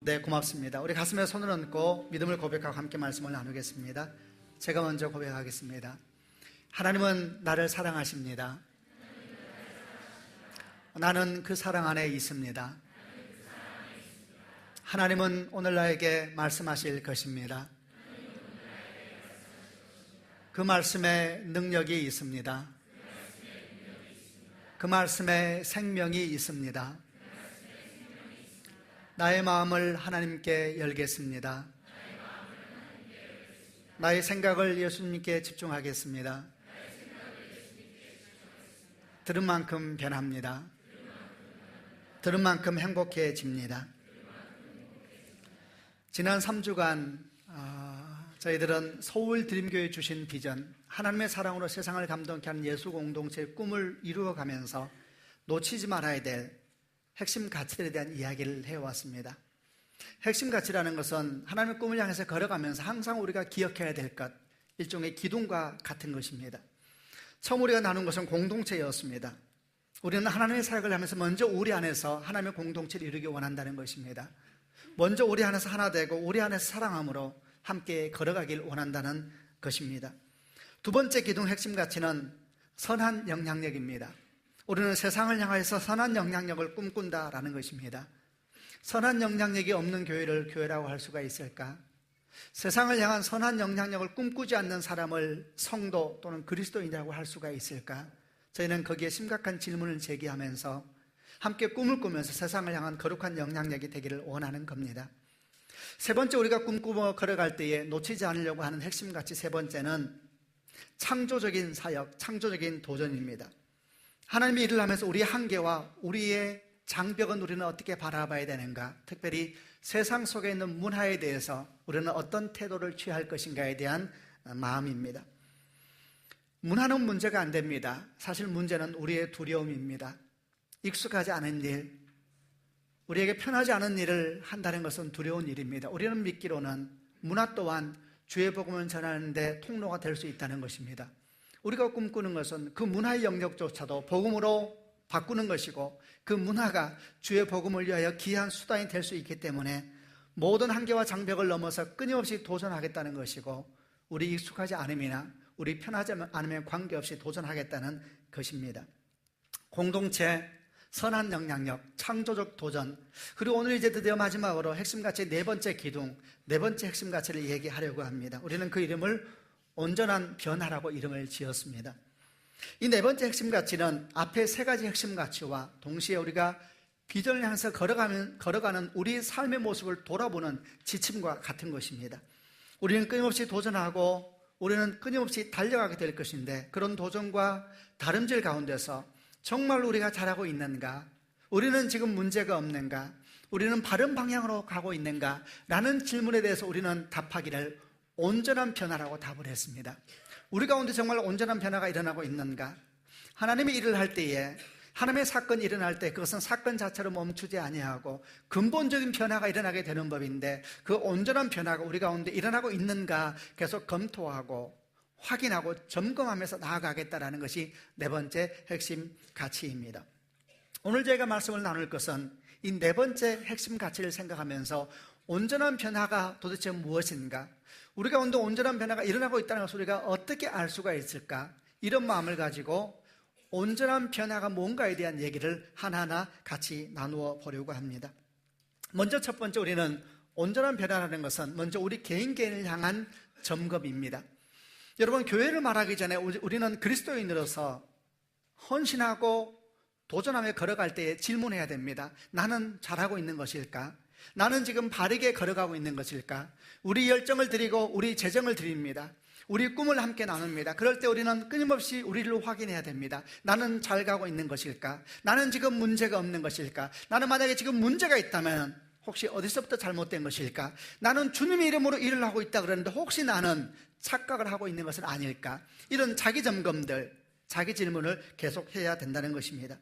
네, 고맙습니다. 우리 가슴에 손을 얹고 믿음을 고백하고 함께 말씀을 나누겠습니다. 제가 먼저 고백하겠습니다. 하나님은 나를 사랑하십니다. 나는 그 사랑 안에 있습니다. 하나님은 오늘 나에게 말씀하실 것입니다. 그 말씀에 능력이 있습니다. 그 말씀에 생명이 있습니다. 나의 마음을 하나님께 열겠습니다. 나의 생각을 예수님께 집중하겠습니다. 들은 만큼 변합니다. 들은 만큼 행복해집니다. 지난 3주간 저희들은 서울 드림교회 주신 비전, 하나님의 사랑으로 세상을 감동케 하는 예수 공동체의 꿈을 이루어가면서 놓치지 말아야 될 핵심 가치들에 대한 이야기를 해왔습니다. 핵심 가치라는 것은 하나님의 꿈을 향해서 걸어가면서 항상 우리가 기억해야 될 것, 일종의 기둥과 같은 것입니다. 처음 우리가 나눈 것은 공동체였습니다. 우리는 하나님의 사역을 하면서 먼저 우리 안에서 하나님의 공동체를 이루기 원한다는 것입니다. 먼저 우리 안에서 하나 되고 우리 안에서 사랑함으로 함께 걸어가길 원한다는 것입니다. 두 번째 기둥 핵심 가치는 선한 영향력입니다. 우리는 세상을 향해서 선한 영향력을 꿈꾼다라는 것입니다. 선한 영향력이 없는 교회를 교회라고 할 수가 있을까? 세상을 향한 선한 영향력을 꿈꾸지 않는 사람을 성도 또는 그리스도인이라고 할 수가 있을까? 저희는 거기에 심각한 질문을 제기하면서 함께 꿈을 꾸면서 세상을 향한 거룩한 영향력이 되기를 원하는 겁니다. 세 번째, 우리가 꿈꾸며 걸어갈 때에 놓치지 않으려고 하는 핵심 가치 세 번째는 창조적인 사역, 창조적인 도전입니다. 하나님의 일을 하면서 우리의 한계와 우리의 장벽은 우리는 어떻게 바라봐야 되는가? 특별히 세상 속에 있는 문화에 대해서 우리는 어떤 태도를 취할 것인가에 대한 마음입니다. 문화는 문제가 안 됩니다. 사실 문제는 우리의 두려움입니다. 익숙하지 않은 일, 우리에게 편하지 않은 일을 한다는 것은 두려운 일입니다. 우리는 믿기로는 문화 또한 주의 복음을 전하는 데 통로가 될 수 있다는 것입니다. 우리가 꿈꾸는 것은 그 문화의 영역조차도 복음으로 바꾸는 것이고 그 문화가 주의 복음을 위하여 귀한 수단이 될 수 있기 때문에 모든 한계와 장벽을 넘어서 끊임없이 도전하겠다는 것이고 우리 익숙하지 않음이나 우리 편하지 않으면 관계없이 도전하겠다는 것입니다. 공동체, 선한 영향력, 창조적 도전, 그리고 오늘 이제 드디어 마지막으로 핵심 가치 네 번째 기둥, 네 번째 핵심 가치를 얘기하려고 합니다. 우리는 그 이름을 온전한 변화라고 이름을 지었습니다. 이 네 번째 핵심 가치는 앞에 세 가지 핵심 가치와 동시에 우리가 비전을 향해서 걸어가는 우리 삶의 모습을 돌아보는 지침과 같은 것입니다. 우리는 끊임없이 도전하고 우리는 끊임없이 달려가게 될 것인데 그런 도전과 다름질 가운데서 정말 우리가 잘하고 있는가? 우리는 지금 문제가 없는가? 우리는 바른 방향으로 가고 있는가? 라는 질문에 대해서 우리는 답하기를 온전한 변화라고 답을 했습니다. 우리 가운데 정말 온전한 변화가 일어나고 있는가? 하나님의 일을 할 때에 하나님의 사건이 일어날 때 그것은 사건 자체로 멈추지 아니하고 근본적인 변화가 일어나게 되는 법인데 그 온전한 변화가 우리 가운데 일어나고 있는가 계속 검토하고 확인하고 점검하면서 나아가겠다라는 것이 네 번째 핵심 가치입니다. 오늘 제가 말씀을 나눌 것은 이 네 번째 핵심 가치를 생각하면서 온전한 변화가 도대체 무엇인가? 우리 가운데 온전한 변화가 일어나고 있다는 것을 우리가 어떻게 알 수가 있을까? 이런 마음을 가지고 온전한 변화가 뭔가에 대한 얘기를 하나하나 같이 나누어 보려고 합니다. 먼저 첫 번째, 우리는 온전한 변화라는 것은 먼저 우리 개인을 향한 점검입니다. 여러분, 교회를 말하기 전에 우리는 그리스도인으로서 헌신하고 도전하며 걸어갈 때에 질문해야 됩니다. 나는 잘하고 있는 것일까? 나는 지금 바르게 걸어가고 있는 것일까? 우리 열정을 드리고 우리 재정을 드립니다. 우리 꿈을 함께 나눕니다. 그럴 때 우리는 끊임없이 우리를 확인해야 됩니다. 나는 잘 가고 있는 것일까? 나는 지금 문제가 없는 것일까? 나는 만약에 지금 문제가 있다면 혹시 어디서부터 잘못된 것일까? 나는 주님의 이름으로 일을 하고 있다 그러는데 혹시 나는 착각을 하고 있는 것은 아닐까? 이런 자기 점검들, 자기 질문을 계속해야 된다는 것입니다.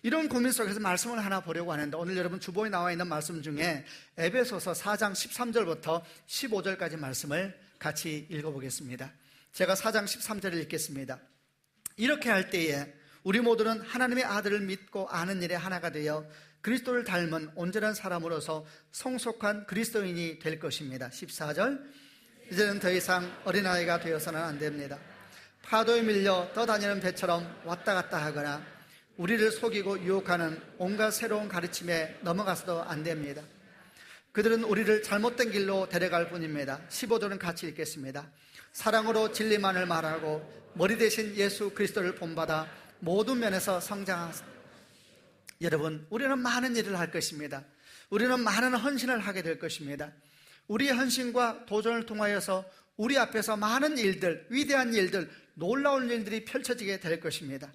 이런 고민 속에서 말씀을 하나 보려고 하는데 오늘 여러분 주보에 나와 있는 말씀 중에 에베소서 4장 13절부터 15절까지 말씀을 같이 읽어보겠습니다. 제가 4장 13절을 읽겠습니다. 이렇게 할 때에 우리 모두는 하나님의 아들을 믿고 아는 일에 하나가 되어 그리스도를 닮은 온전한 사람으로서 성숙한 그리스도인이 될 것입니다. 14절, 이제는 더 이상 어린아이가 되어서는 안 됩니다. 파도에 밀려 떠다니는 배처럼 왔다 갔다 하거나 우리를 속이고 유혹하는 온갖 새로운 가르침에 넘어가서도 안 됩니다. 그들은 우리를 잘못된 길로 데려갈 뿐입니다. 15절은 같이 읽겠습니다. 사랑으로 진리만을 말하고 머리 대신 예수 그리스도를 본받아 모든 면에서 성장하사. 여러분, 우리는 많은 일을 할 것입니다. 우리는 많은 헌신을 하게 될 것입니다. 우리의 헌신과 도전을 통하여서 우리 앞에서 많은 일들, 위대한 일들, 놀라운 일들이 펼쳐지게 될 것입니다.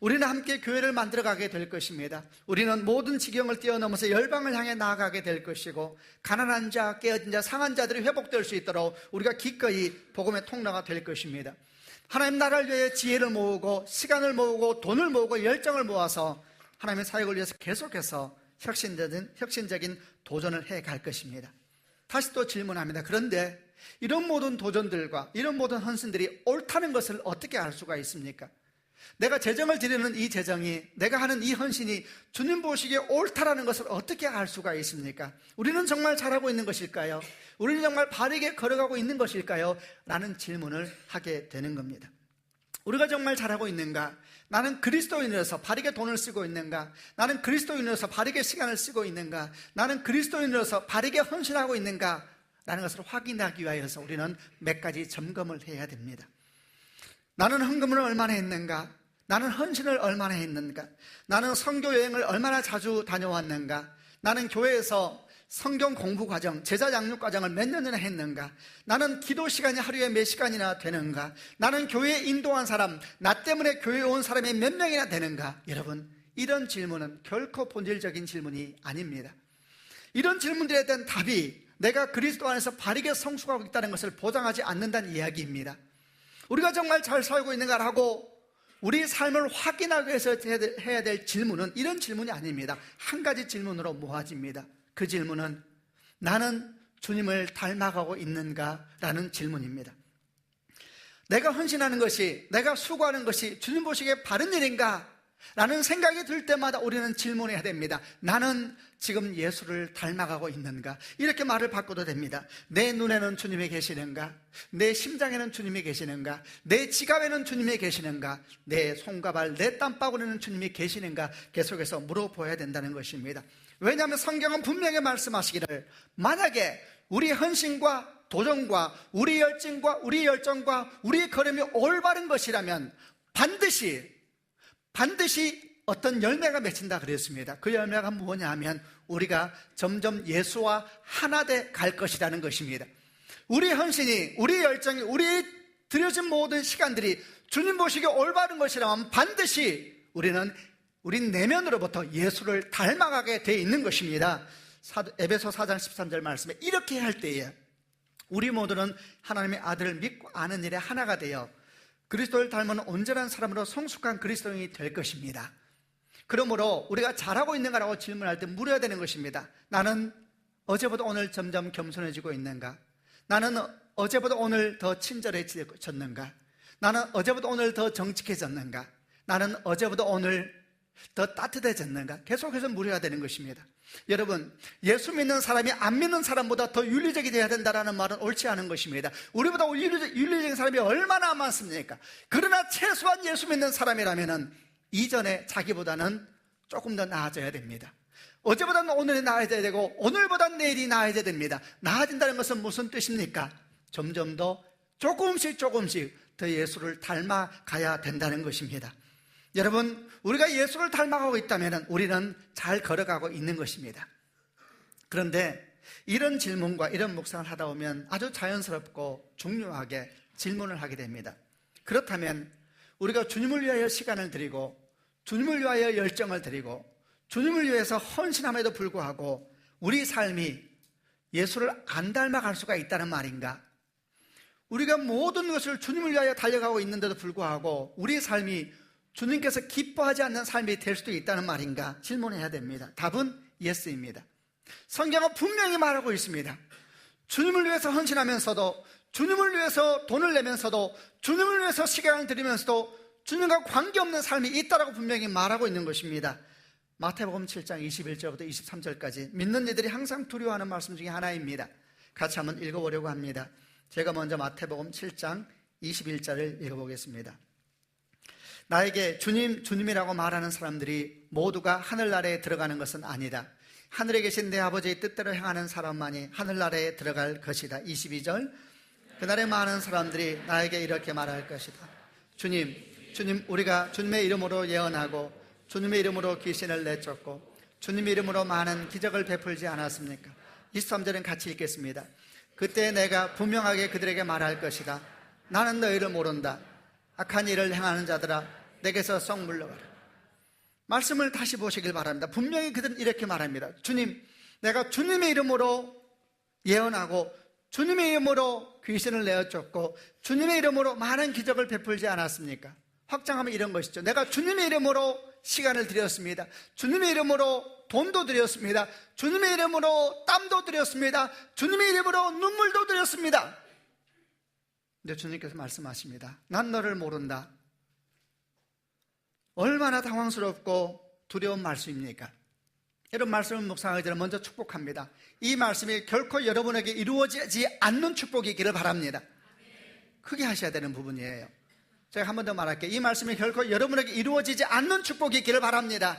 우리는 함께 교회를 만들어가게 될 것입니다. 우리는 모든 지경을 뛰어넘어서 열방을 향해 나아가게 될 것이고, 가난한 자, 깨어진 자, 상한 자들이 회복될 수 있도록 우리가 기꺼이 복음의 통로가 될 것입니다. 하나님 나라를 위해 지혜를 모으고 시간을 모으고 돈을 모으고 열정을 모아서 하나님의 사역을 위해서 계속해서 혁신적인 도전을 해갈 것입니다. 다시 또 질문합니다. 그런데 이런 모든 도전들과 이런 모든 헌신들이 옳다는 것을 어떻게 알 수가 있습니까? 내가 재정을 드리는 이 재정이, 내가 하는 이 헌신이 주님 보시기에 옳다라는 것을 어떻게 알 수가 있습니까? 우리는 정말 잘하고 있는 것일까요? 우리는 정말 바르게 걸어가고 있는 것일까요? 라는 질문을 하게 되는 겁니다. 우리가 정말 잘하고 있는가? 나는 그리스도인으로서 바르게 돈을 쓰고 있는가? 나는 그리스도인으로서 바르게 시간을 쓰고 있는가? 나는 그리스도인으로서 바르게 헌신하고 있는가? 라는 것을 확인하기 위해서 우리는 몇 가지 점검을 해야 됩니다. 나는 헌금을 얼마나 했는가? 나는 헌신을 얼마나 했는가? 나는 선교 여행을 얼마나 자주 다녀왔는가? 나는 교회에서 성경 공부 과정, 제자 양육 과정을 몇 년이나 했는가? 나는 기도 시간이 하루에 몇 시간이나 되는가? 나는 교회에 인도한 사람, 나 때문에 교회에 온 사람이 몇 명이나 되는가? 여러분, 이런 질문은 결코 본질적인 질문이 아닙니다. 이런 질문들에 대한 답이 내가 그리스도 안에서 바르게 성숙하고 있다는 것을 보장하지 않는다는 이야기입니다. 우리가 정말 잘 살고 있는가라고 우리 삶을 확인하기 위해서 해야 될 질문은 이런 질문이 아닙니다. 한 가지 질문으로 모아집니다. 그 질문은 나는 주님을 닮아가고 있는가라는 질문입니다. 내가 헌신하는 것이, 내가 수고하는 것이 주님 보시기에 바른 일인가? 라는 생각이 들 때마다 우리는 질문해야 됩니다. 나는 지금 예수를 닮아가고 있는가? 이렇게 말을 바꿔도 됩니다. 내 눈에는 주님이 계시는가? 내 심장에는 주님이 계시는가? 내 지갑에는 주님이 계시는가? 내 손과 발, 내 땀바구니에는 주님이 계시는가? 계속해서 물어보아야 된다는 것입니다. 왜냐하면 성경은 분명히 말씀하시기를, 만약에 우리 헌신과 도전과 우리 열정과 우리의 걸음이 올바른 것이라면 반드시 어떤 열매가 맺힌다 그랬습니다. 그 열매가 뭐냐 하면 우리가 점점 예수와 하나 돼 갈 것이라는 것입니다. 우리 헌신이, 우리 열정이, 우리 들여진 모든 시간들이 주님 보시기에 올바른 것이라면 반드시 우리 내면으로부터 예수를 닮아가게 돼 있는 것입니다. 에베소 4장 13절 말씀에 이렇게 할 때에 우리 모두는 하나님의 아들을 믿고 아는 일에 하나가 되어 그리스도를 닮은 온전한 사람으로 성숙한 그리스도인이 될 것입니다. 그러므로 우리가 잘하고 있는가라고 질문할 때 물어야 되는 것입니다. 나는 어제보다 오늘 점점 겸손해지고 있는가? 나는 어제보다 오늘 더 친절해졌는가? 나는 어제보다 오늘 더 정직해졌는가? 나는 어제보다 오늘 더 따뜻해졌는가? 계속해서 물어야 되는 것입니다. 여러분, 예수 믿는 사람이 안 믿는 사람보다 더 윤리적이 되어야 된다는 말은 옳지 않은 것입니다. 우리보다 윤리적인 사람이 얼마나 많습니까? 그러나 최소한 예수 믿는 사람이라면 이전에 자기보다는 조금 더 나아져야 됩니다. 어제보다는 오늘이 나아져야 되고 오늘보다는 내일이 나아져야 됩니다. 나아진다는 것은 무슨 뜻입니까? 점점 더 조금씩 더 예수를 닮아가야 된다는 것입니다. 여러분, 우리가 예수를 닮아가고 있다면 우리는 잘 걸어가고 있는 것입니다. 그런데 이런 질문과 이런 묵상을 하다 보면 아주 자연스럽고 중요하게 질문을 하게 됩니다. 그렇다면 우리가 주님을 위하여 시간을 드리고 주님을 위하여 열정을 드리고 주님을 위해서 헌신함에도 불구하고 우리 삶이 예수를 안 닮아갈 수가 있다는 말인가? 우리가 모든 것을 주님을 위하여 달려가고 있는데도 불구하고 우리 삶이 주님께서 기뻐하지 않는 삶이 될 수도 있다는 말인가? 질문해야 됩니다. 답은 예스입니다. 성경은 분명히 말하고 있습니다. 주님을 위해서 헌신하면서도, 주님을 위해서 돈을 내면서도, 주님을 위해서 시간을 들이면서도 주님과 관계없는 삶이 있다라고 분명히 말하고 있는 것입니다. 마태복음 7장 21절부터 23절까지 믿는 이들이 항상 두려워하는 말씀 중에 하나입니다. 같이 한번 읽어보려고 합니다. 제가 먼저 마태복음 7장 21절을 읽어보겠습니다. 나에게 주님, 주님이라고 말하는 사람들이 모두가 하늘나라에 들어가는 것은 아니다. 하늘에 계신 내 아버지의 뜻대로 행하는 사람만이 하늘나라에 들어갈 것이다. 22절, 그날에 많은 사람들이 나에게 이렇게 말할 것이다. 주님, 주님, 우리가 주님의 이름으로 예언하고 주님의 이름으로 귀신을 내쫓고 주님의 이름으로 많은 기적을 베풀지 않았습니까? 23절은 같이 읽겠습니다. 그때 내가 분명하게 그들에게 말할 것이다. 나는 너희를 모른다. 악한 일을 행하는 자들아, 내게서 썩 물러가라. 말씀을 다시 보시길 바랍니다. 분명히 그들은 이렇게 말합니다. 주님, 내가 주님의 이름으로 예언하고 주님의 이름으로 귀신을 내어쫓고 주님의 이름으로 많은 기적을 베풀지 않았습니까? 확장하면 이런 것이죠. 내가 주님의 이름으로 시간을 드렸습니다. 주님의 이름으로 돈도 드렸습니다. 주님의 이름으로 땀도 드렸습니다. 주님의 이름으로 눈물도 드렸습니다. 근데 주님께서 말씀하십니다. 난 너를 모른다. 얼마나 당황스럽고 두려운 말씀입니까? 이런 말씀을 묵상하기 전에 먼저 축복합니다. 이 말씀이 결코 여러분에게 이루어지지 않는 축복이기를 바랍니다. 크게 하셔야 되는 부분이에요. 제가 한 번 더 말할게요. 이 말씀이 결코 여러분에게 이루어지지 않는 축복이기를 바랍니다.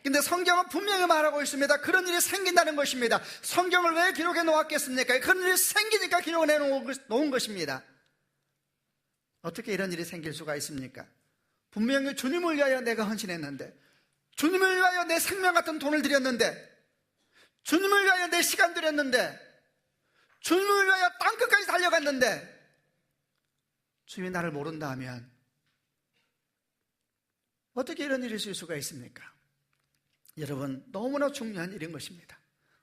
근데 성경은 분명히 말하고 있습니다. 그런 일이 생긴다는 것입니다. 성경을 왜 기록해 놓았겠습니까? 그런 일이 생기니까 기록해 놓은 것입니다. 어떻게 이런 일이 생길 수가 있습니까? 분명히 주님을 위하여 내가 헌신했는데, 주님을 위하여 내 생명 같은 돈을 드렸는데, 주님을 위하여 내 시간 드렸는데, 주님을 위하여 땅끝까지 달려갔는데 주님이 나를 모른다 하면 어떻게 이런 일이 있을 수가 있습니까? 여러분, 너무나 중요한 일인 것입니다.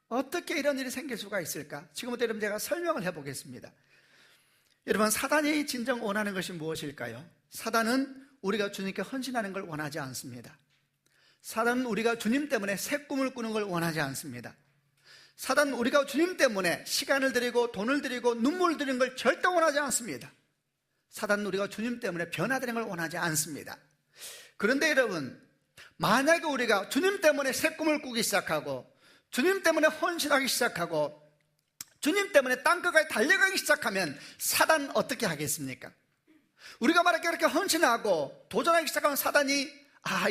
어떻게 이런 일이 생길 수가 있을까? 지금부터 여러분 제가 설명을 해보겠습니다. 여러분, 사단이 진정 원하는 것이 무엇일까요? 사단은 우리가 주님께 헌신하는 걸 원하지 않습니다. 사단은 우리가 주님 때문에 새 꿈을 꾸는 걸 원하지 않습니다. 사단은 우리가 주님 때문에 시간을 드리고 돈을 드리고 눈물을 드리는 걸 절대 원하지 않습니다. 사단은 우리가 주님 때문에 변화되는 걸 원하지 않습니다. 그런데 여러분, 만약에 우리가 주님 때문에 새 꿈을 꾸기 시작하고 주님 때문에 헌신하기 시작하고 주님 때문에 땅끝까지 달려가기 시작하면 사단은 어떻게 하겠습니까? 우리가 만약에 그렇게 헌신하고 도전하기 시작하면 사단이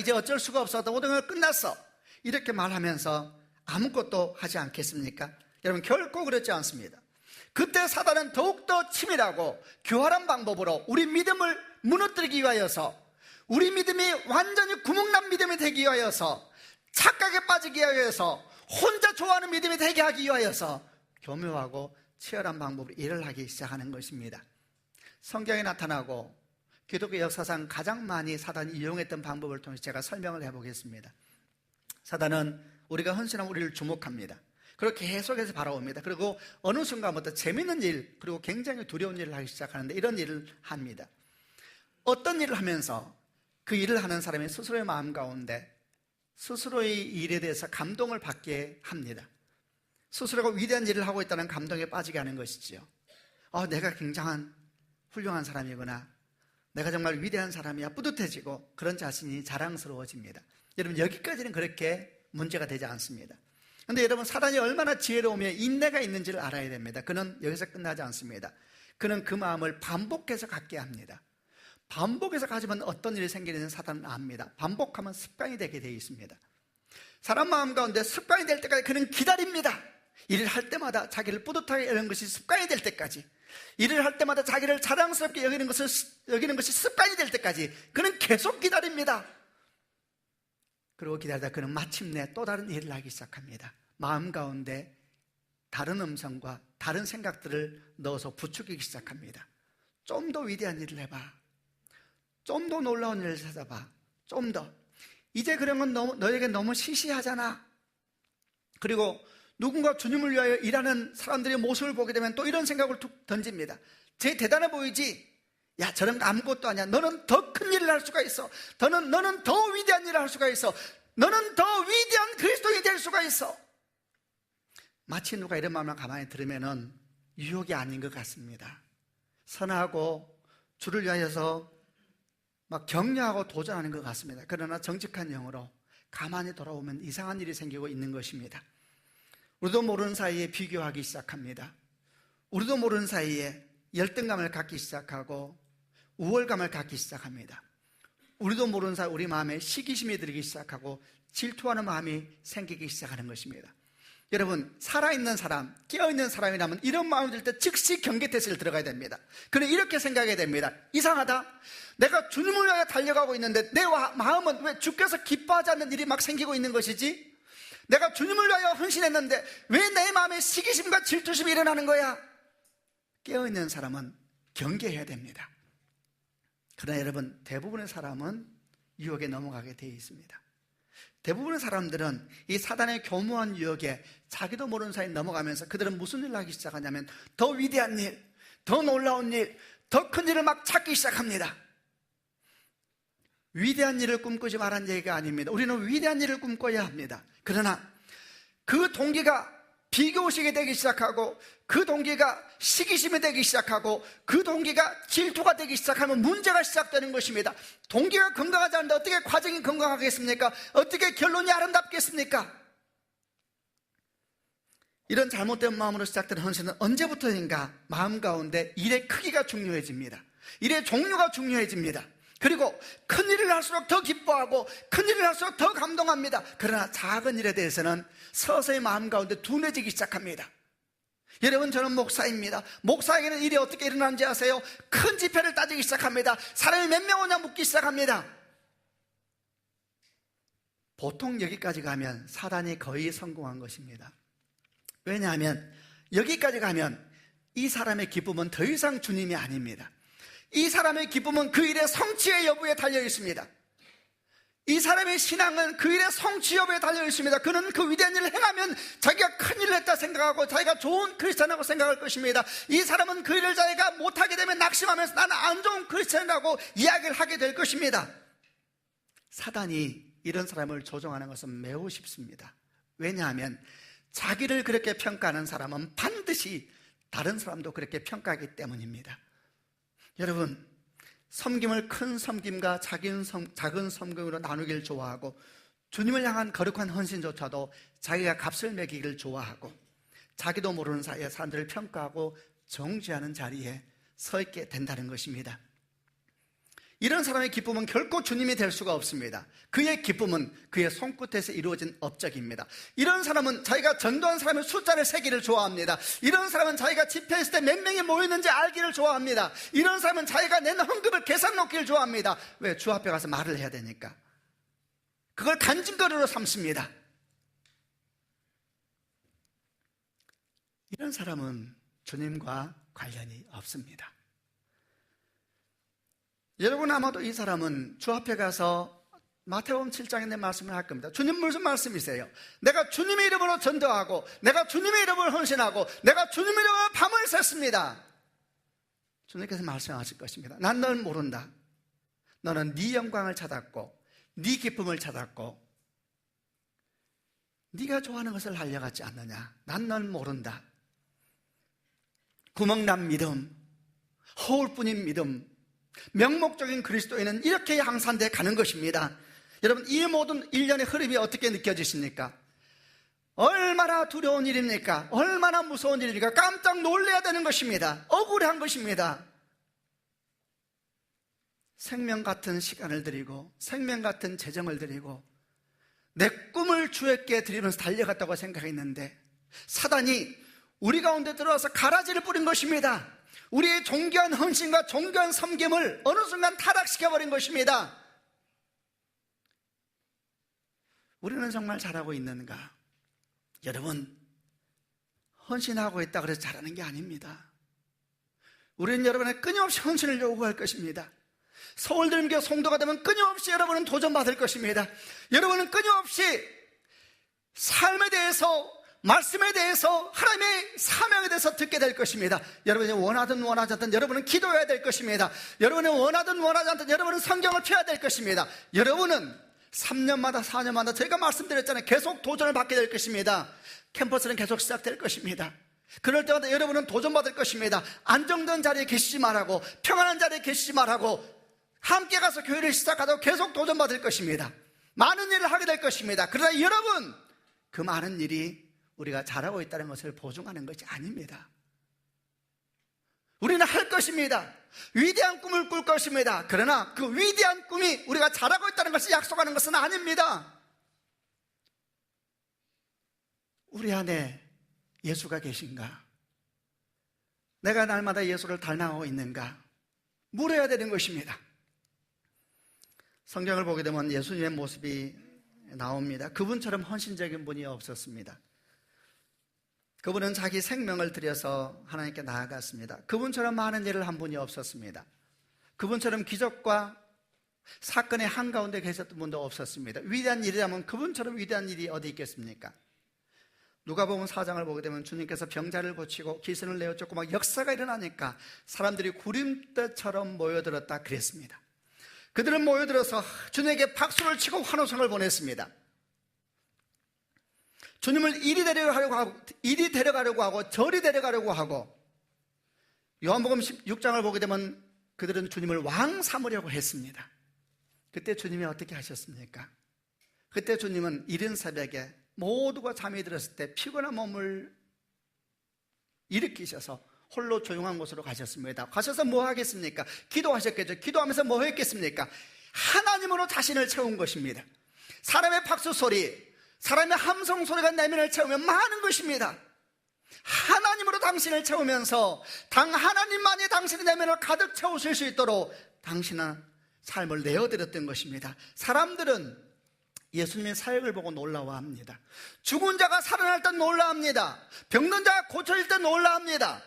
이제 어쩔 수가 없어, 모든 걸 끝났어, 이렇게 말하면서 아무것도 하지 않겠습니까? 여러분, 결코 그렇지 않습니다. 그때 사단은 더욱더 치밀하고 교활한 방법으로 우리 믿음을 무너뜨리기 위하여서, 우리 믿음이 완전히 구멍난 믿음이 되기 위하여서, 착각에 빠지기 위하여서, 혼자 좋아하는 믿음이 되게 하기 위하여서 교묘하고 치열한 방법으로 일을 하기 시작하는 것입니다. 성경에 나타나고 기독교 역사상 가장 많이 사단이 이용했던 방법을 통해서 제가 설명을 해보겠습니다. 사단은 우리가 헌신하면 우리를 주목합니다. 그리고 계속해서 바라봅니다. 그리고 어느 순간부터 재밌는 일, 그리고 굉장히 두려운 일을 하기 시작하는데, 이런 일을 합니다. 어떤 일을 하면서 그 일을 하는 사람이 스스로의 마음 가운데 스스로의 일에 대해서 감동을 받게 합니다. 스스로가 위대한 일을 하고 있다는 감동에 빠지게 하는 것이지요. 내가 굉장한 훌륭한 사람이구나, 내가 정말 위대한 사람이야, 뿌듯해지고 그런 자신이 자랑스러워집니다. 여러분, 여기까지는 그렇게 문제가 되지 않습니다. 그런데 여러분, 사단이 얼마나 지혜로우며 인내가 있는지를 알아야 됩니다. 그는 여기서 끝나지 않습니다. 그는 그 마음을 반복해서 갖게 합니다. 반복해서 가지면 어떤 일이 생기는지 사단은 압니다. 반복하면 습관이 되게 되어 있습니다. 사람 마음 가운데 습관이 될 때까지 그는 기다립니다. 일을 할 때마다 자기를 뿌듯하게 여기는 것이 습관이 될 때까지, 일을 할 때마다 자기를 자랑스럽게 여기는 것이 습관이 될 때까지 그는 계속 기다립니다. 그리고 기다리다 그는 마침내 또 다른 일을 하기 시작합니다. 마음 가운데 다른 음성과 다른 생각들을 넣어서 부추기기 시작합니다. 좀 더 위대한 일을 해봐, 좀 더 놀라운 일을 찾아봐, 좀 더. 이제 그런 건 너에게 너무 시시하잖아. 그리고 누군가 주님을 위하여 일하는 사람들의 모습을 보게 되면 또 이런 생각을 툭 던집니다. 쟤 대단해 보이지? 야, 저런 거 아무것도 아니야. 너는 더 큰 일을 할 수가 있어. 너는 더 위대한 일을 할 수가 있어. 너는 더 위대한 그리스도인이 될 수가 있어. 마치 누가 이런 말만 가만히 들으면은 유혹이 아닌 것 같습니다. 선하고 주를 위하여서 막 격려하고 도전하는 것 같습니다. 그러나 정직한 영으로 가만히 돌아오면 이상한 일이 생기고 있는 것입니다. 우리도 모르는 사이에 비교하기 시작합니다. 우리도 모르는 사이에 열등감을 갖기 시작하고 우월감을 갖기 시작합니다. 우리도 모르는 사이 우리 마음에 시기심이 들기 시작하고 질투하는 마음이 생기기 시작하는 것입니다. 여러분, 살아있는 사람, 깨어있는 사람이라면 이런 마음이 들 때 즉시 경계태세를 들어가야 됩니다. 그런데 이렇게 생각해야 됩니다. 이상하다. 내가 주님을 위하여 달려가고 있는데 내 마음은 왜 주께서 기뻐하지 않는 일이 막 생기고 있는 것이지? 내가 주님을 위하여 헌신했는데 왜 내 마음에 시기심과 질투심이 일어나는 거야? 깨어있는 사람은 경계해야 됩니다. 그러나 여러분, 대부분의 사람은 유혹에 넘어가게 되어 있습니다. 대부분의 사람들은 이 사단의 교묘한 유혹에 자기도 모르는 사이에 넘어가면서 그들은 무슨 일을 하기 시작하냐면 더 위대한 일, 더 놀라운 일, 더 큰 일을 막 찾기 시작합니다. 위대한 일을 꿈꾸지 말란 얘기가 아닙니다. 우리는 위대한 일을 꿈꿔야 합니다. 그러나 그 동기가 비교의식이 되기 시작하고 그 동기가 시기심이 되기 시작하고 그 동기가 질투가 되기 시작하면 문제가 시작되는 것입니다. 동기가 건강하지 않는데 어떻게 과정이 건강하겠습니까? 어떻게 결론이 아름답겠습니까? 이런 잘못된 마음으로 시작되는 헌신은 언제부터인가 마음 가운데 일의 크기가 중요해집니다. 일의 종류가 중요해집니다. 그리고 큰 일을 할수록 더 기뻐하고 큰 일을 할수록 더 감동합니다. 그러나 작은 일에 대해서는 서서히 마음 가운데 둔해지기 시작합니다. 여러분, 저는 목사입니다. 목사에게는 일이 어떻게 일어나는지 아세요? 큰 지폐를 따지기 시작합니다. 사람이 몇 명 오냐 묻기 시작합니다. 보통 여기까지 가면 사단이 거의 성공한 것입니다. 왜냐하면 여기까지 가면 이 사람의 기쁨은 더 이상 주님이 아닙니다. 이 사람의 기쁨은 그 일의 성취의 여부에 달려 있습니다. 이 사람의 신앙은 그 일의 성취 여부에 달려 있습니다. 그는 그 위대한 일을 행하면 자기가 큰 일을 했다 생각하고 자기가 좋은 크리스찬이라고 생각할 것입니다. 이 사람은 그 일을 자기가 못하게 되면 낙심하면서 나는 안 좋은 크리스찬이라고 이야기를 하게 될 것입니다. 사단이 이런 사람을 조종하는 것은 매우 쉽습니다. 왜냐하면 자기를 그렇게 평가하는 사람은 반드시 다른 사람도 그렇게 평가하기 때문입니다. 여러분, 섬김을 큰 섬김과 작은 섬김으로 나누기를 좋아하고 주님을 향한 거룩한 헌신조차도 자기가 값을 매기기를 좋아하고 자기도 모르는 사이에 사람들을 평가하고 정죄하는 자리에 서 있게 된다는 것입니다. 이런 사람의 기쁨은 결코 주님이 될 수가 없습니다. 그의 기쁨은 그의 손끝에서 이루어진 업적입니다. 이런 사람은 자기가 전도한 사람의 숫자를 세기를 좋아합니다. 이런 사람은 자기가 집회했을 때 몇 명이 모였는지 알기를 좋아합니다. 이런 사람은 자기가 낸 헌금을 계산 놓기를 좋아합니다. 왜? 주 앞에 가서 말을 해야 되니까. 그걸 간증거리로 삼습니다. 이런 사람은 주님과 관련이 없습니다. 여러분, 아마도 이 사람은 주 앞에 가서 마태복음 7장에 내 말씀을 할 겁니다. 주님 무슨 말씀이세요? 내가 주님의 이름으로 전도하고 내가 주님의 이름을 헌신하고 내가 주님의 이름으로 밤을 샜습니다. 주님께서 말씀하실 것입니다. 난 널 모른다. 너는 네 영광을 찾았고 네 기쁨을 찾았고 네가 좋아하는 것을 하려고 하지 않느냐. 난 널 모른다. 구멍난 믿음, 허울뿐인 믿음, 명목적인 그리스도인은 이렇게 향상돼 가는 것입니다. 여러분, 이 모든 일련의 흐름이 어떻게 느껴지십니까? 얼마나 두려운 일입니까? 얼마나 무서운 일입니까? 깜짝 놀라야 되는 것입니다. 억울한 것입니다. 생명 같은 시간을 드리고 생명 같은 재정을 드리고 내 꿈을 주에게 드리면서 달려갔다고 생각했는데 사단이 우리 가운데 들어와서 가라지를 뿌린 것입니다. 우리의 존귀한 헌신과 존귀한 섬김을 어느 순간 타락시켜버린 것입니다. 우리는 정말 잘하고 있는가? 여러분, 헌신하고 있다 그래서 잘하는 게 아닙니다. 우리는 여러분의 끊임없이 헌신을 요구할 것입니다. 서울드림교회 성도가 되면 끊임없이 여러분은 도전받을 것입니다. 여러분은 끊임없이 삶에 대해서, 말씀에 대해서, 하나님의 사명에 대해서 듣게 될 것입니다. 여러분이 원하든 원하지 않든 여러분은 기도해야 될 것입니다. 여러분이 원하든 원하지 않든 여러분은 성경을 펴야 될 것입니다. 여러분은 3년마다 4년마다 저희가 말씀드렸잖아요. 계속 도전을 받게 될 것입니다. 캠퍼스는 계속 시작될 것입니다. 그럴 때마다 여러분은 도전받을 것입니다. 안정된 자리에 계시지 말라고, 평안한 자리에 계시지 말라고, 함께 가서 교회를 시작하도록 계속 도전받을 것입니다. 많은 일을 하게 될 것입니다. 그러나 여러분, 그 많은 일이 우리가 잘하고 있다는 것을 보증하는 것이 아닙니다. 우리는 할 것입니다. 위대한 꿈을 꿀 것입니다. 그러나 그 위대한 꿈이 우리가 잘하고 있다는 것을 약속하는 것은 아닙니다. 우리 안에 예수가 계신가? 내가 날마다 예수를 닮아가고 있는가? 물어야 되는 것입니다. 성경을 보게 되면 예수님의 모습이 나옵니다. 그분처럼 헌신적인 분이 없었습니다. 그분은 자기 생명을 들여서 하나님께 나아갔습니다. 그분처럼 많은 일을 한 분이 없었습니다. 그분처럼 기적과 사건의 한가운데 계셨던 분도 없었습니다. 위대한 일이라면 그분처럼 위대한 일이 어디 있겠습니까? 누가복음 4장을 보게 되면 주님께서 병자를 고치고 귀신을 내어쫓고 막 역사가 일어나니까 사람들이 구름대처럼 모여들었다 그랬습니다. 그들은 모여들어서 주님에게 박수를 치고 환호성을 보냈습니다. 주님을 이리 데려가려고 하고 저리 데려가려고 하고, 요한복음 16장을 보게 되면 그들은 주님을 왕 삼으려고 했습니다. 그때 주님이 어떻게 하셨습니까? 그때 주님은 이른 새벽에 모두가 잠이 들었을 때 피곤한 몸을 일으키셔서 홀로 조용한 곳으로 가셨습니다. 가셔서 뭐 하겠습니까? 기도하셨겠죠. 기도하면서 뭐 했겠습니까? 하나님으로 자신을 채운 것입니다. 사람의 박수 소리, 사람의 함성 소리가 내면을 채우면 많은 것입니다. 하나님으로 당신을 채우면서 당 하나님만이 당신의 내면을 가득 채우실 수 있도록 당신은 삶을 내어드렸던 것입니다. 사람들은 예수님의 사역을 보고 놀라워합니다. 죽은 자가 살아날 때 놀라합니다. 병든 자가 고쳐질 때 놀라합니다.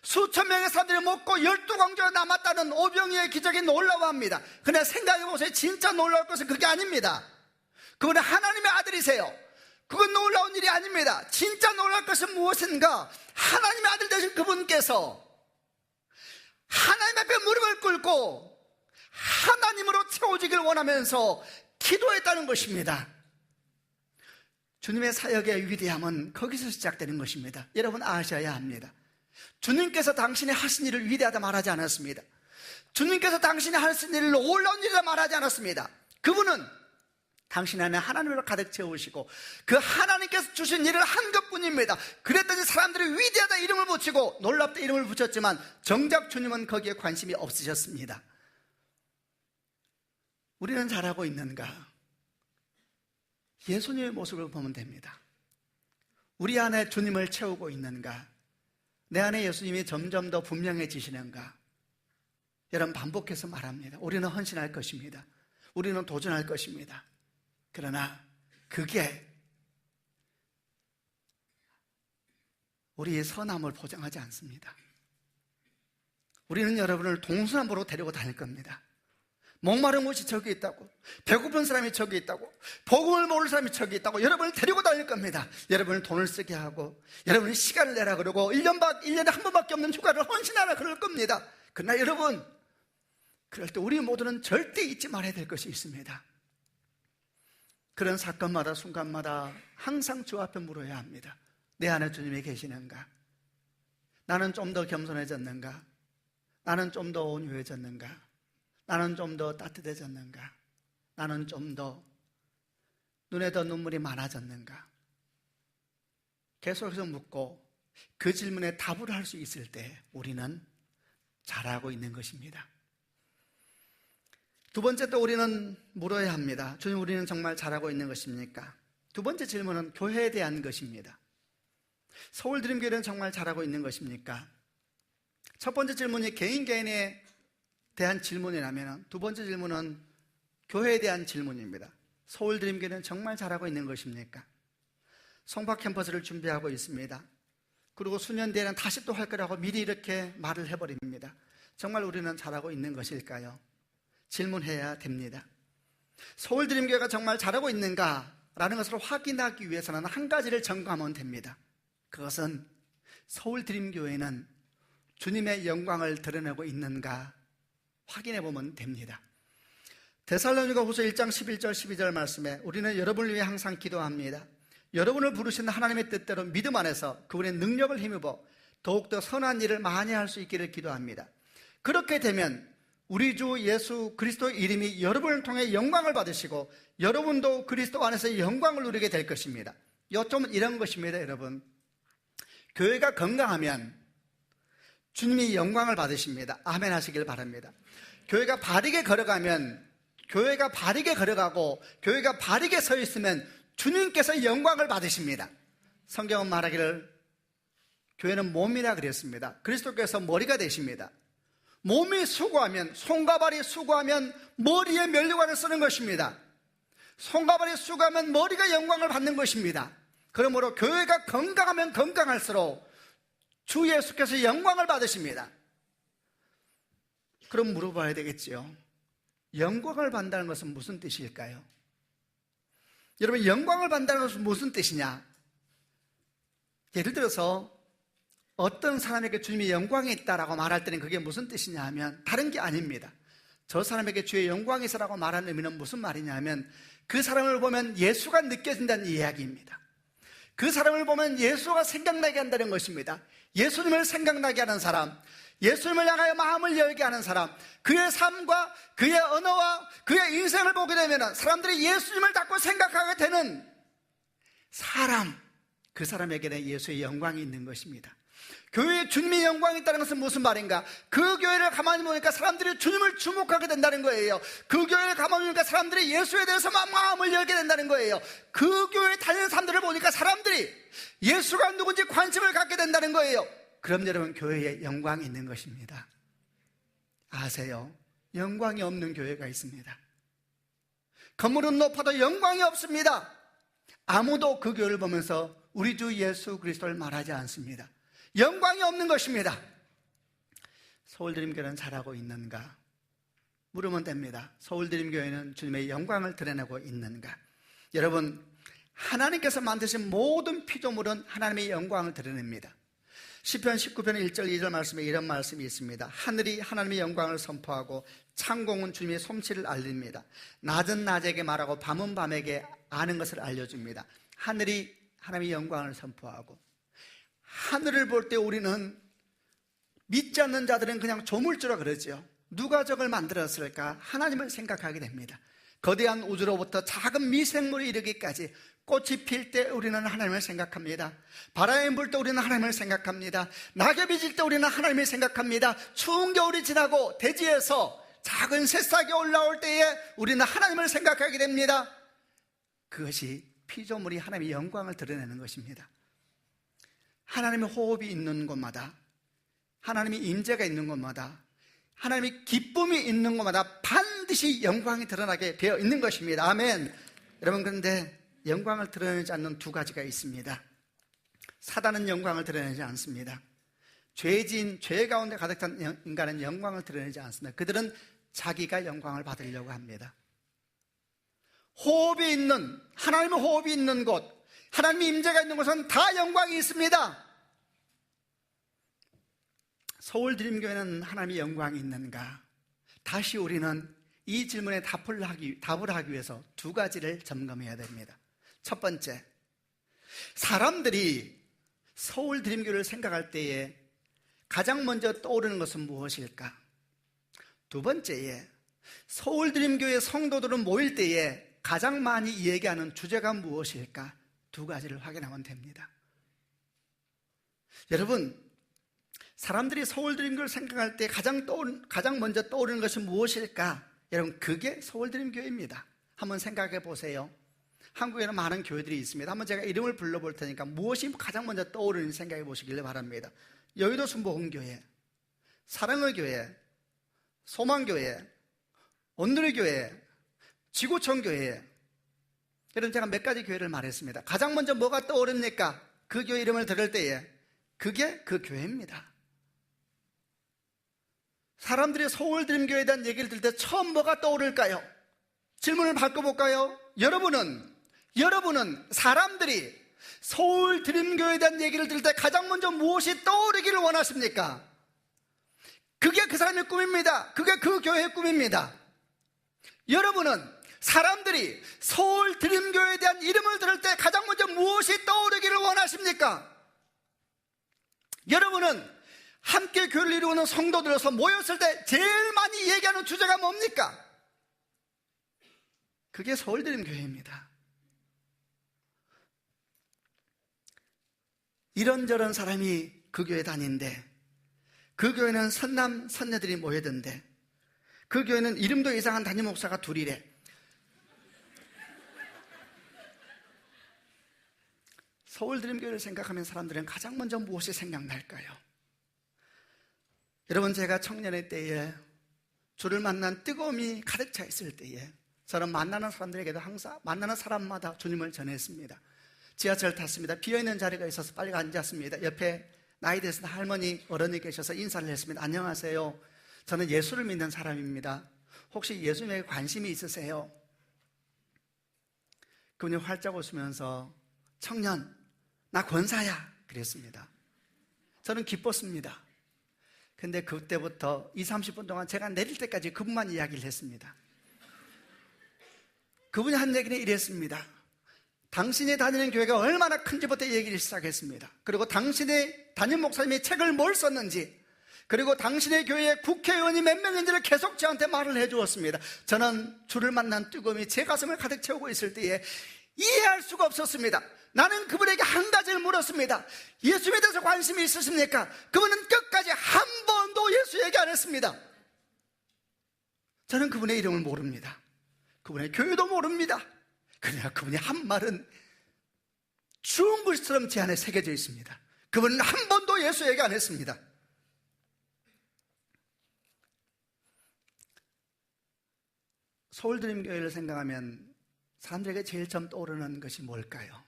수천 명의 사람들이 먹고 12광주가 남았다는 오병이의 기적에 놀라워합니다. 그러나 생각해보세요. 진짜 놀라울 것은 그게 아닙니다. 그분은 하나님의 아들이세요. 그건 놀라운 일이 아닙니다. 진짜 놀랄 것은 무엇인가? 하나님의 아들 되신 그분께서 하나님 앞에 무릎을 꿇고 하나님으로 채워지길 원하면서 기도했다는 것입니다. 주님의 사역의 위대함은 거기서 시작되는 것입니다. 여러분 아셔야 합니다. 주님께서 당신이 하신 일을 위대하다 말하지 않았습니다. 주님께서 당신이 하신 일을 놀라운 일이라 말하지 않았습니다. 그분은 당신 안에 하나님으로 가득 채우시고 그 하나님께서 주신 일을 한 것뿐입니다. 그랬더니 사람들이 위대하다 이름을 붙이고 놀랍다 이름을 붙였지만 정작 주님은 거기에 관심이 없으셨습니다. 우리는 잘하고 있는가? 예수님의 모습을 보면 됩니다. 우리 안에 주님을 채우고 있는가? 내 안에 예수님이 점점 더 분명해지시는가? 여러분 반복해서 말합니다. 우리는 헌신할 것입니다. 우리는 도전할 것입니다. 그러나 그게 우리의 선함을 보장하지 않습니다. 우리는 여러분을 동서남북으로 데리고 다닐 겁니다. 목마른 곳이 저기 있다고, 배고픈 사람이 저기 있다고, 복음을 모를 사람이 저기 있다고 여러분을 데리고 다닐 겁니다. 여러분을 돈을 쓰게 하고 여러분이 시간을 내라 그러고 1년에 한 번밖에 없는 휴가를 헌신하라 그럴 겁니다. 그러나 여러분, 그럴 때 우리 모두는 절대 잊지 말아야 될 것이 있습니다. 그런 사건마다 순간마다 항상 주 앞에 물어야 합니다. 내 안에 주님이 계시는가? 나는 좀 더 겸손해졌는가? 나는 좀 더 온유해졌는가? 나는 좀 더 따뜻해졌는가? 나는 좀 더 눈에 더 눈물이 많아졌는가? 계속해서 묻고 그 질문에 답을 할 수 있을 때 우리는 잘하고 있는 것입니다. 두 번째 또 우리는 물어야 합니다. 주님, 우리는 정말 잘하고 있는 것입니까? 두 번째 질문은 교회에 대한 것입니다. 서울드림교회는 정말 잘하고 있는 것입니까? 첫 번째 질문이 개인에 대한 질문이라면 두 번째 질문은 교회에 대한 질문입니다. 서울드림교회는 정말 잘하고 있는 것입니까? 송파 캠퍼스를 준비하고 있습니다. 그리고 수년 뒤에는 다시 또 할 거라고 미리 이렇게 말을 해버립니다. 정말 우리는 잘하고 있는 것일까요? 질문해야 됩니다. 서울드림교회가 정말 잘하고 있는가라는 것을 확인하기 위해서는 한 가지를 점검하면 됩니다. 그것은 서울드림교회는 주님의 영광을 드러내고 있는가 확인해 보면 됩니다. 데살로니가후서 1장 11절 12절 말씀에 우리는 여러분을 위해 항상 기도합니다. 여러분을 부르신 하나님의 뜻대로 믿음 안에서 그분의 능력을 힘입어 더욱더 선한 일을 많이 할 수 있기를 기도합니다. 그렇게 되면 우리 주 예수 그리스도의 이름이 여러분을 통해 영광을 받으시고 여러분도 그리스도 안에서 영광을 누리게 될 것입니다. 요점은 이런 것입니다. 여러분, 교회가 건강하면 주님이 영광을 받으십니다. 아멘 하시길 바랍니다. 교회가 바르게 걸어가면, 교회가 바르게 걸어가고 교회가 바르게 서 있으면 주님께서 영광을 받으십니다. 성경은 말하기를 교회는 몸이라 그랬습니다. 그리스도께서 머리가 되십니다. 몸이 수고하면, 손과 발이 수고하면 머리에 면류관을 쓰는 것입니다. 손과 발이 수고하면 머리가 영광을 받는 것입니다. 그러므로 교회가 건강하면 건강할수록 주 예수께서 영광을 받으십니다. 그럼 물어봐야 되겠지요. 영광을 받는다는 것은 무슨 뜻일까요? 여러분, 영광을 받는다는 것은 무슨 뜻이냐? 예를 들어서 어떤 사람에게 주님의 영광이 있다라고 말할 때는 그게 무슨 뜻이냐 하면 다른 게 아닙니다. 저 사람에게 주의 영광이 있어라고 말하는 의미는 무슨 말이냐 하면 그 사람을 보면 예수가 느껴진다는 이야기입니다. 그 사람을 보면 예수가 생각나게 한다는 것입니다. 예수님을 생각나게 하는 사람, 예수님을 향하여 마음을 열게 하는 사람, 그의 삶과 그의 언어와 그의 인생을 보게 되면 사람들이 예수님을 자꾸 생각하게 되는 사람, 그 사람에게는 예수의 영광이 있는 것입니다. 교회에 주님의 영광이 있다는 것은 무슨 말인가? 그 교회를 가만히 보니까 사람들이 주님을 주목하게 된다는 거예요. 그 교회를 가만히 보니까 사람들이 예수에 대해서 마음을 열게 된다는 거예요. 그 교회에 다니는 사람들을 보니까 사람들이 예수가 누군지 관심을 갖게 된다는 거예요. 그럼 여러분, 교회에 영광이 있는 것입니다. 아세요? 영광이 없는 교회가 있습니다. 건물은 높아도 영광이 없습니다. 아무도 그 교회를 보면서 우리 주 예수 그리스도를 말하지 않습니다. 영광이 없는 것입니다. 서울드림교회는 잘하고 있는가? 물으면 됩니다. 서울드림교회는 주님의 영광을 드러내고 있는가? 여러분, 하나님께서 만드신 모든 피조물은 하나님의 영광을 드러냅니다. 시편 19편 1절 2절 말씀에 이런 말씀이 있습니다. 하늘이 하나님의 영광을 선포하고 창공은 주님의 솜씨를 알립니다. 낮은 낮에게 말하고 밤은 밤에게 아는 것을 알려줍니다. 하늘이 하나님의 영광을 선포하고, 하늘을 볼 때 우리는 믿지 않는 자들은 그냥 조물주라 그러죠. 누가 저걸 만들었을까? 하나님을 생각하게 됩니다. 거대한 우주로부터 작은 미생물이 이르기까지 꽃이 필 때 우리는 하나님을 생각합니다. 바람이 불 때 우리는 하나님을 생각합니다. 낙엽이 질 때 우리는 하나님을 생각합니다. 추운 겨울이 지나고 대지에서 작은 새싹이 올라올 때에 우리는 하나님을 생각하게 됩니다. 그것이 피조물이 하나님의 영광을 드러내는 것입니다. 하나님의 호흡이 있는 곳마다, 하나님의 임재가 있는 곳마다, 하나님의 기쁨이 있는 곳마다 반드시 영광이 드러나게 되어 있는 것입니다. 아멘. 여러분, 그런데 영광을 드러내지 않는 두 가지가 있습니다. 사단은 영광을 드러내지 않습니다. 죄 가운데 가득 찬 인간은 영광을 드러내지 않습니다. 그들은 자기가 영광을 받으려고 합니다. 호흡이 있는, 하나님의 호흡이 있는 곳, 하나님의 임재가 있는 곳은 다 영광이 있습니다. 서울드림교회는 하나님의 영광이 있는가? 다시 우리는 이 질문에 답을 하기 위해서 두 가지를 점검해야 됩니다. 첫 번째, 사람들이 서울드림교회를 생각할 때에 가장 먼저 떠오르는 것은 무엇일까? 두 번째에, 서울드림교회 성도들은 모일 때에 가장 많이 얘기하는 주제가 무엇일까? 두 가지를 확인하면 됩니다. 여러분, 사람들이 서울드림교회를 생각할 때 가장 먼저 떠오르는 것이 무엇일까? 여러분, 그게 서울드림교회입니다. 한번 생각해 보세요. 한국에는 많은 교회들이 있습니다. 한번 제가 이름을 불러볼 테니까 무엇이 가장 먼저 떠오르는지 생각해 보시길 바랍니다. 여의도 순복음교회, 사랑의 교회, 소망교회, 온누리 교회, 지구촌 교회. 여러분, 제가 몇 가지 교회를 말했습니다. 가장 먼저 뭐가 떠오릅니까? 그 교회 이름을 들을 때에 그게 그 교회입니다. 사람들이 서울드림교회에 대한 얘기를 들을 때 처음 뭐가 떠오를까요? 질문을 바꿔볼까요? 여러분은 사람들이 서울드림교회에 대한 얘기를 들을 때 가장 먼저 무엇이 떠오르기를 원하십니까? 그게 그 사람의 꿈입니다. 그게 그 교회의 꿈입니다. 여러분은 사람들이 서울드림교회에 대한 이름을 들을 때 가장 먼저 무엇이 떠오르기를 원하십니까? 여러분은 함께 교회를 이루는 성도들로서 모였을 때 제일 많이 얘기하는 주제가 뭡니까? 그게 서울드림교회입니다. 이런저런 사람이 그 교회 다니는데, 그 교회는 선남 선녀들이 모여든데, 그 교회는 이름도 이상한 담임 목사가 둘이래. 서울드림교회를 생각하면 사람들은 가장 먼저 무엇이 생각날까요? 여러분, 제가 청년의 때에 주를 만난 뜨거움이 가득 차 있을 때에 저는 만나는 사람들에게도 항상 만나는 사람마다 주님을 전했습니다. 지하철 탔습니다. 비어있는 자리가 있어서 빨리 앉았습니다. 옆에 나이 드신 할머니 어른이 계셔서 인사를 했습니다. 안녕하세요, 저는 예수를 믿는 사람입니다. 혹시 예수님에 관심이 있으세요? 그분이 활짝 웃으면서 청년, 나 권사야 그랬습니다. 저는 기뻤습니다. 근데 그때부터 20-30분 동안 제가 내릴 때까지 그분만 이야기를 했습니다. 그분이 한 얘기는 이랬습니다. 당신이 다니는 교회가 얼마나 큰지부터 얘기를 시작했습니다. 그리고 당신의 담임 목사님이 책을 뭘 썼는지, 그리고 당신의 교회에 국회의원이 몇 명인지를 계속 저한테 말을 해주었습니다. 저는 주를 만난 뜨거움이 제 가슴을 가득 채우고 있을 때에 이해할 수가 없었습니다. 나는 그분에게 한 가지를 물었습니다. 예수에 대해서 관심이 있으십니까? 그분은 끝까지 한 번도 예수 얘기 안 했습니다. 저는 그분의 이름을 모릅니다. 그분의 교회도 모릅니다. 그러나 그분이 한 말은 추운 글씨처럼 제 안에 새겨져 있습니다. 그분은 한 번도 예수 얘기 안 했습니다. 서울드림교회를 생각하면 사람들에게 제일 처음 떠오르는 것이 뭘까요?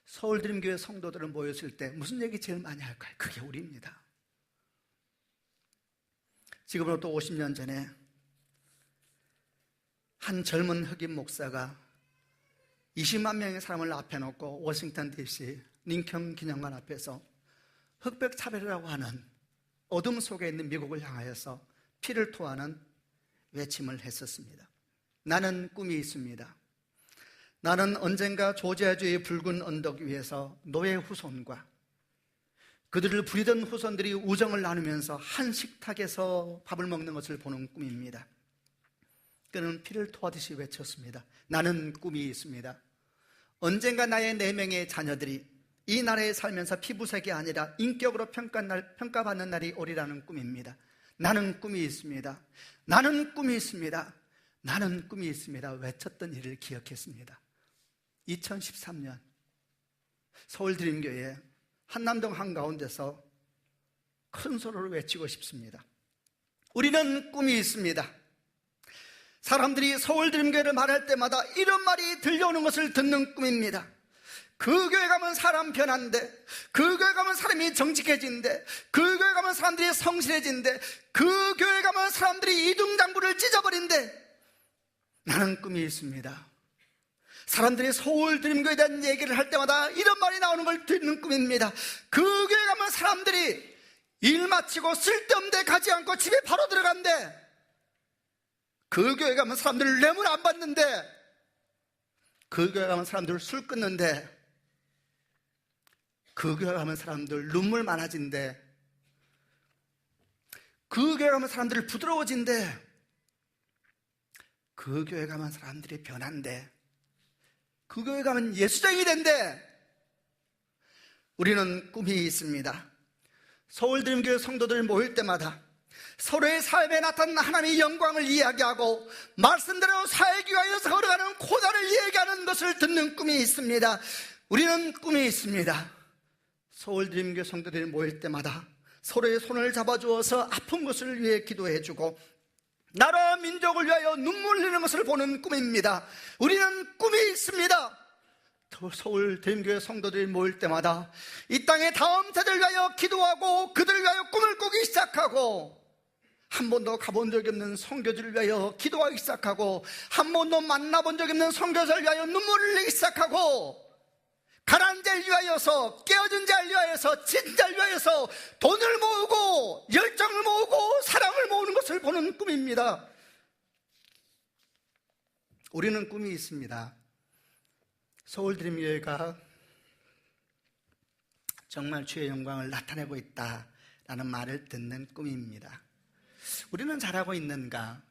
서울드림교회 성도들은 모였을 때 무슨 얘기 제일 많이 할까요? 그게 우리입니다. 지금으로부터 50년 전에 한 젊은 흑인 목사가 20만 명의 사람을 앞에 놓고 워싱턴 DC 링컨 기념관 앞에서 흑백 차별이라고 하는 어둠 속에 있는 미국을 향하여서 피를 토하는 외침을 했었습니다. 나는 꿈이 있습니다. 나는 언젠가 조지아주의 붉은 언덕 위에서 노예 후손과 그들을 부리던 후손들이 우정을 나누면서 한 식탁에서 밥을 먹는 것을 보는 꿈입니다. 그는 피를 토하듯이 외쳤습니다. 나는 꿈이 있습니다. 언젠가 나의 4명의 자녀들이 이 나라에 살면서 피부색이 아니라 인격으로 평가받는 날이 오리라는 꿈입니다. 나는 꿈이 있습니다. 나는 꿈이 있습니다. 나는 꿈이 있습니다. 외쳤던 일을 기억했습니다. 2013년 서울드림교회 한남동 한가운데서 큰 소리로 외치고 싶습니다. 우리는 꿈이 있습니다. 사람들이 서울드림교회를 말할 때마다 이런 말이 들려오는 것을 듣는 꿈입니다. 그 교회 가면 사람 변한대, 그 교회 가면 사람이 정직해진대, 그 교회 가면 사람들이 성실해진대, 그 교회 가면 사람들이 이등장부를 찢어버린대. 나는 꿈이 있습니다. 사람들이 서울드림교회에 대한 얘기를 할 때마다 이런 말이 나오는 걸 듣는 꿈입니다. 그 교회 가면 사람들이 일 마치고 쓸데없는 데 가지 않고 집에 바로 들어간대. 그 교회 가면 사람들 뇌물 안 받는데, 그 교회 가면 사람들 술 끊는데, 그 교회 가면 사람들 눈물 많아진대, 그 교회 가면 사람들 부드러워진대, 그 교회 가면 사람들이 변한대, 그 교회 가면 예수쟁이 된대. 우리는 꿈이 있습니다. 서울드림교회 성도들 모일 때마다 서로의 삶에 나타난 하나님의 영광을 이야기하고 말씀대로 살기 위해서 걸어가는 고단을 얘기하는 것을 듣는 꿈이 있습니다. 우리는 꿈이 있습니다. 서울드림교회 성도들이 모일 때마다 서로의 손을 잡아주어서 아픈 것을 위해 기도해주고 나라 민족을 위하여 눈물 흘리는 것을 보는 꿈입니다. 우리는 꿈이 있습니다. 서울드림교회 성도들이 모일 때마다 이 땅의 다음 세대를 위하여 기도하고 그들을 위하여 꿈을 꾸기 시작하고, 한 번도 가본 적이 없는 선교지를 위하여 기도하기 시작하고, 한 번도 만나본 적이 없는 선교사를 위하여 눈물을 흘리기 시작하고, 가난한 자를 위하여서, 깨어진 자를 위하여서, 진 자를 위하여서 돈을 모으고 열정을 모으고 사랑을 모으는 것을 보는 꿈입니다. 우리는 꿈이 있습니다. 서울드림교회가 정말 주의 영광을 나타내고 있다라는 라는 말을 듣는 꿈입니다. 우리는 잘하고 있는가?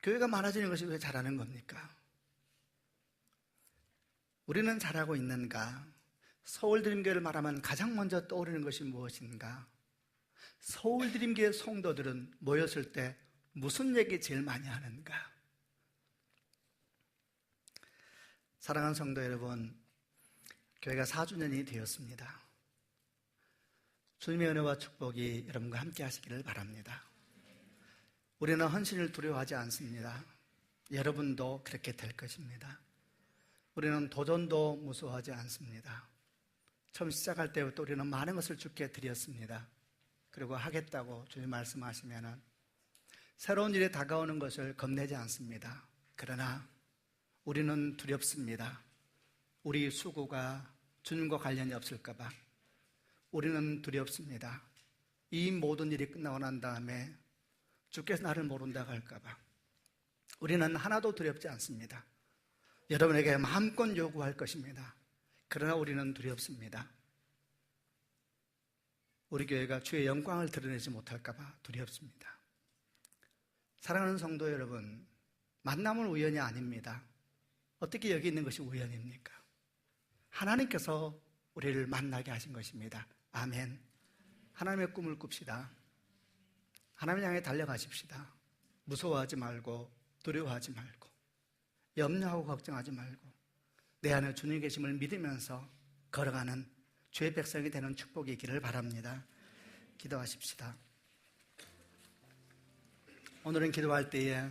교회가 많아지는 것이 왜 잘하는 겁니까? 우리는 잘하고 있는가? 서울드림교회를 말하면 가장 먼저 떠오르는 것이 무엇인가? 서울드림교회 성도들은 모였을 때 무슨 얘기 제일 많이 하는가? 사랑하는 성도 여러분, 교회가 4주년이 되었습니다. 주님의 은혜와 축복이 여러분과 함께 하시기를 바랍니다. 우리는 헌신을 두려워하지 않습니다. 여러분도 그렇게 될 것입니다. 우리는 도전도 무서워하지 않습니다. 처음 시작할 때부터 우리는 많은 것을 주께 드렸습니다. 그리고 하겠다고 주님 말씀하시면 새로운 일이 다가오는 것을 겁내지 않습니다. 그러나 우리는 두렵습니다. 우리 수고가 주님과 관련이 없을까 봐 우리는 두렵습니다. 이 모든 일이 끝나고 난 다음에 주께서 나를 모른다고 할까 봐 우리는 하나도 두렵지 않습니다. 여러분에게 마음껏 요구할 것입니다. 그러나 우리는 두렵습니다. 우리 교회가 주의 영광을 드러내지 못할까 봐 두렵습니다. 사랑하는 성도 여러분, 만남은 우연이 아닙니다. 어떻게 여기 있는 것이 우연입니까? 하나님께서 우리를 만나게 하신 것입니다. 아멘. 하나님의 꿈을 꿉시다. 하나님 향해 달려가십시다. 무서워하지 말고 두려워하지 말고 염려하고 걱정하지 말고 내 안에 주님 계심을 믿으면서 걸어가는 주의 백성이 되는 축복이 있기를 바랍니다. 기도하십시다. 오늘은 기도할 때에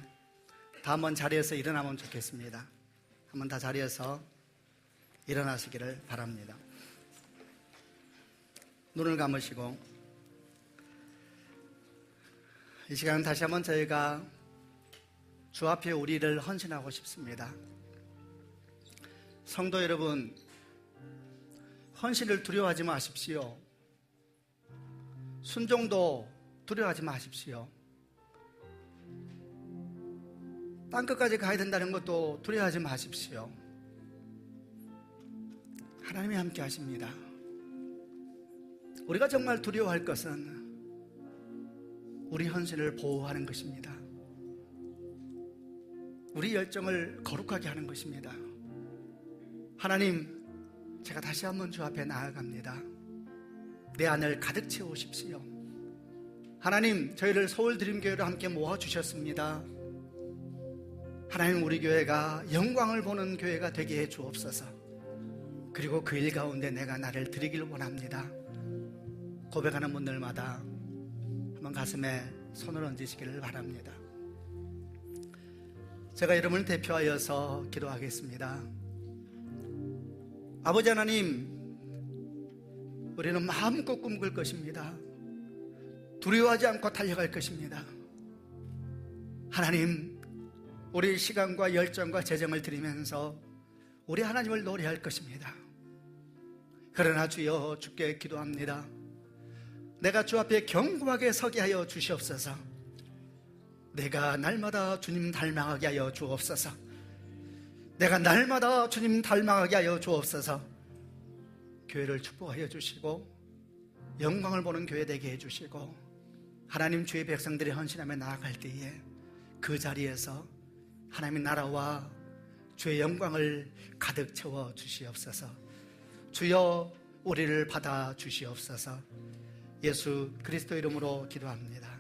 다 한번 자리에서 일어나면 좋겠습니다. 한번 다 자리에서 일어나시기를 바랍니다. 눈을 감으시고 이 시간 다시 한번 저희가 주 앞에 우리를 헌신하고 싶습니다. 성도 여러분, 헌신을 두려워하지 마십시오. 순종도 두려워하지 마십시오. 땅끝까지 가야 된다는 것도 두려워하지 마십시오. 하나님이 함께 하십니다. 우리가 정말 두려워할 것은 우리 헌신을 보호하는 것입니다. 우리 열정을 거룩하게 하는 것입니다. 하나님, 제가 다시 한번 주 앞에 나아갑니다. 내 안을 가득 채우십시오. 하나님, 저희를 서울드림교회로 함께 모아주셨습니다. 하나님, 우리 교회가 영광을 보는 교회가 되게 해 주옵소서. 그리고 그 일 가운데 내가 나를 드리길 원합니다. 고백하는 분들마다 한번 가슴에 손을 얹으시기를 바랍니다. 제가 여러분을 대표하여서 기도하겠습니다. 아버지 하나님, 우리는 마음껏 꿈꿀 것입니다. 두려워하지 않고 달려갈 것입니다. 하나님, 우리 시간과 열정과 재정을 드리면서 우리 하나님을 노래할 것입니다. 그러나 주여, 주께 기도합니다. 내가 주 앞에 견고하게 서게 하여 주시옵소서. 내가 날마다 주님 닮아가게 하여 주옵소서. 내가 날마다 주님 닮아가게 하여 주옵소서. 교회를 축복하여 주시고 영광을 보는 교회 되게 해주시고 하나님, 주의 백성들이 헌신하며 나아갈 때에 그 자리에서 하나님의 나라와 주의 영광을 가득 채워 주시옵소서. 주여, 우리를 받아 주시옵소서. 예수 그리스도 이름으로 기도합니다.